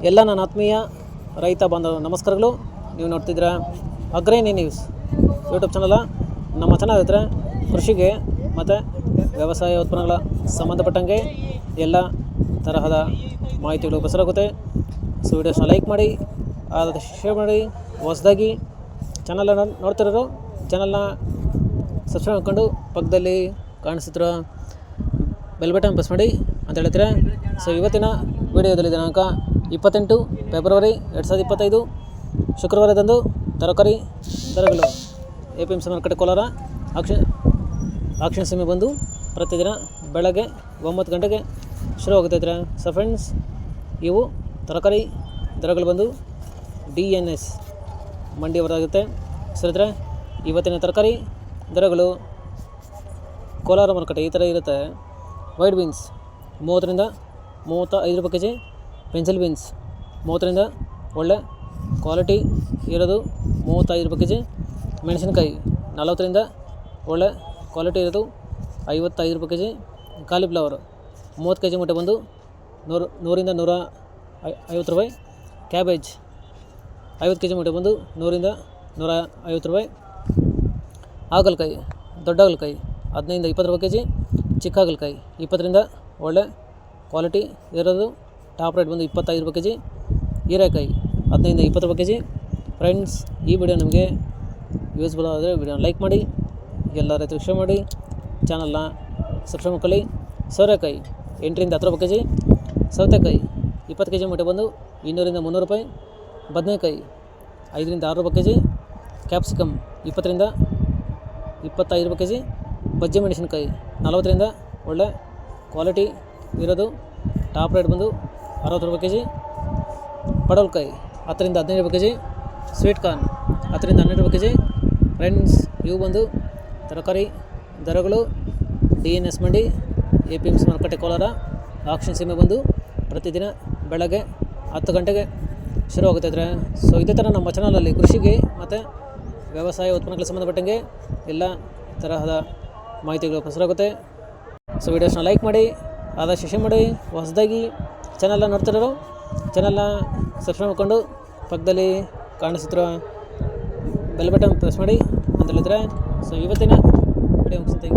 ಎಲ್ಲ ನನ್ನ ಆತ್ಮೀಯ ರೈತ ಬಾಂಧವ ನಮಸ್ಕಾರಗಳು. ನೀವು ನೋಡ್ತಿದ್ದೀರಾ ಅಗ್ರಣಿ ನ್ಯೂಸ್ ಯೂಟ್ಯೂಬ್ ಚಾನಲ. ನಮ್ಮ ಚಾನಲ್ ಹತ್ರ ಕೃಷಿಗೆ ಮತ್ತು ವ್ಯವಸಾಯ ಉತ್ಪನ್ನಗಳ ಸಂಬಂಧಪಟ್ಟಂಗೆ ಎಲ್ಲ ತರಹದ ಮಾಹಿತಿಗಳು ಪ್ರಸಾರಾಗುತ್ತೆ. ಸೊ ವಿಡಿಯೋಸ್ನ ಲೈಕ್ ಮಾಡಿ, ಆದಷ್ಟು ಶೇರ್ ಮಾಡಿ. ಹೊಸದಾಗಿ ಚಾನಲನ್ನು ನೋಡ್ತಿರೋರು ಚಾನಲ್ನ ಸಬ್ಸ್ಕ್ರೈಬ್ ಮಾಡ್ಕೊಂಡು ಪಕ್ಕದಲ್ಲಿ ಕಾಣಿಸ್ತಿರೋ ಬೆಲ್ ಬಟನ್ ಪ್ರೆಸ್ ಮಾಡಿ ಅಂತ ಹೇಳ್ತೀರಾ. ಸೊ ಇವತ್ತಿನ ವಿಡಿಯೋದಲ್ಲಿ ದಿನಾಂಕ 28 ಫೆಬ್ರವರಿ 2025 ಶುಕ್ರವಾರದಂದು ತರಕಾರಿ ದರಗಳು APMC ಮಾರುಕಟ್ಟೆ ಕೋಲಾರ ಆಕ್ಷನ್ ಸಮಯ ಬಂದು ಪ್ರತಿದಿನ ಬೆಳಗ್ಗೆ 9 ಗಂಟೆಗೆ ಶುರುವಾಗುತ್ತೈತೆ. ಸೊ ಫ್ರೆಂಡ್ಸ್, ಇವು ತರಕಾರಿ ದರಗಳು ಬಂದು DNS ಮಂಡಿಯವರಾಗುತ್ತೆ. ಸರಿದ್ರೆ ಇವತ್ತಿನ ತರಕಾರಿ ದರಗಳು ಕೋಲಾರ ಮಾರುಕಟ್ಟೆ ಈ ಥರ ಇರುತ್ತೆ. ವೈಟ್ ಬೀನ್ಸ್ 30 ರಿಂದ 35 ರೂಪಾಯಿ ಕೆಜಿ. ಪೆನ್ಸಿಲ್ ಬೀನ್ಸ್ 30 ರಿಂದ ಒಳ್ಳೆ ಕ್ವಾಲಿಟಿ ಇರೋದು 35 ರೂಪಾಯಿ ಕೆಜಿ. ಮೆಣಸಿನಕಾಯಿ 40 ರಿಂದ ಒಳ್ಳೆ ಕ್ವಾಲಿಟಿ ಇರೋದು 55 ರೂಪಾಯಿ ಕೆಜಿ. ಕಾಲಿಫ್ಲವರ್ 30 ಕೆಜಿ ಮೂಟೆ ಬಂದು 100 ರಿಂದ 150 ರೂಪಾಯಿ. ಕ್ಯಾಬೇಜ್ 50 ಕೆಜಿ ಮೂಟೆ ಬಂದು 100 ರಿಂದ 150 ರೂಪಾಯಿ. ಹಾಗಲಕಾಯಿ ದೊಡ್ಡ ಹಾಗಲಕಾಯಿ 15 ರಿಂದ 20 ರೂಪಾಯಿ ಕೆಜಿ. ಚಿಕ್ಕ ಹಾಗಲಕಾಯಿ 20 ರಿಂದ ಒಳ್ಳೆ ಕ್ವಾಲಿಟಿ ಇರೋದು ಟಾಪ್ ರೇಟ್ ಬಂದು 25 ರೂಪಾಯಿ ಕೆಜಿ. ಹೀರೆಕಾಯಿ 15 ರಿಂದ 20 ರೂಪಾಯಿ ಕೆಜಿ. ಫ್ರೆಂಡ್ಸ್, ಈ ವಿಡಿಯೋ ನಿಮಗೆ ಯೂಸ್ಫುಲ್ ಆದರೆ ವಿಡಿಯೋನ ಲೈಕ್ ಮಾಡಿ, ಎಲ್ಲ ರೈತರಿಗೆ ಶೇರ್ ಮಾಡಿ, ಚಾನಲ್ನ ಸಬ್ಸ್ಕ್ರೈಬ್ ಮಾಡ್ಕೊಳ್ಳಿ. ಸೋರೆಕಾಯಿ 8 ರಿಂದ 10 ರೂಪಾಯಿ ಕೆಜಿ. ಸೌತೆಕಾಯಿ 20 ಕೆಜಿ ಮೂಟೆ ಬಂದು 200 ರಿಂದ 300 ರೂಪಾಯಿ. ಬದನೆಕಾಯಿ 5 ರಿಂದ 6 ರೂಪಾಯಿ ಕೆಜಿ. ಕ್ಯಾಪ್ಸಿಕಮ್ 20 ರಿಂದ 25 ರೂಪಾಯಿ ಕೆಜಿ. ಬಜ್ಜಿ ಮೆಣಸಿನಕಾಯಿ 40 ರಿಂದ ಒಳ್ಳೆ ಕ್ವಾಲಿಟಿ ಇರೋದು ಟಾಪ್ ರೇಟ್ ಬಂದು 60 ರೂಪಾಯಿ ಕೆಜಿ. ಪಡವಲಕಾಯಿ 10 ರಿಂದ 15 ರೂಪಾಯಿ ಕೆಜಿ. ಸ್ವೀಟ್ ಕಾರ್ನ್ 10 ರಿಂದ 12 ರೂಪಾಯಿ ಕೆಜಿ. ಫ್ರೆಂಡ್ಸ್, ಇವು ಬಂದು ತರಕಾರಿ ದರಗಳು DNS ಮಂಡಿ APMC ಮಾರುಕಟ್ಟೆ ಕೋಲಾರ ಆಕ್ಷನ್ ಸೀಮೆ ಬಂದು ಪ್ರತಿದಿನ ಬೆಳಗ್ಗೆ 10 ಗಂಟೆಗೆ ಶುರುವಾಗುತ್ತೈತೆ. ಸೊ ಇದೇ ಥರ ನಮ್ಮ ಚಾನಲಲ್ಲಿ ಕೃಷಿಗೆ ಮತ್ತು ವ್ಯವಸಾಯ ಉತ್ಪನ್ನಗಳಿಗೆ ಸಂಬಂಧಪಟ್ಟಂಗೆ ಎಲ್ಲ ತರಹದ ಮಾಹಿತಿಗಳು ಪ್ರಸಾರಾಗುತ್ತೆ. ಸೊ ವಿಡಿಯೋಸ್ನ ಲೈಕ್ ಮಾಡಿ, ಆದಷ್ಟು ಶೇರ್ ಮಾಡಿ. ಹೊಸದಾಗಿ ಚಾನಲ್ನ ನೋಡ್ತಿರೋರು ಚಾನಲ್ನ ಸಬ್ಸ್ಕ್ರೈಬ್ ಮಾಡ್ಕೊಂಡು ಪಕ್ಕದಲ್ಲಿ ಕಾಣಿಸುತ್ತಿರೋ ಬೆಲ್ ಬಟನ್ ಪ್ರೆಸ್ ಮಾಡಿ ಅಂತ ಹೇಳಿದ್ರೆ. ಸೊ ಇವತ್ತಿನ ವಿಡಿಯೋ ಮುಗಿಸುತ್ತೆ.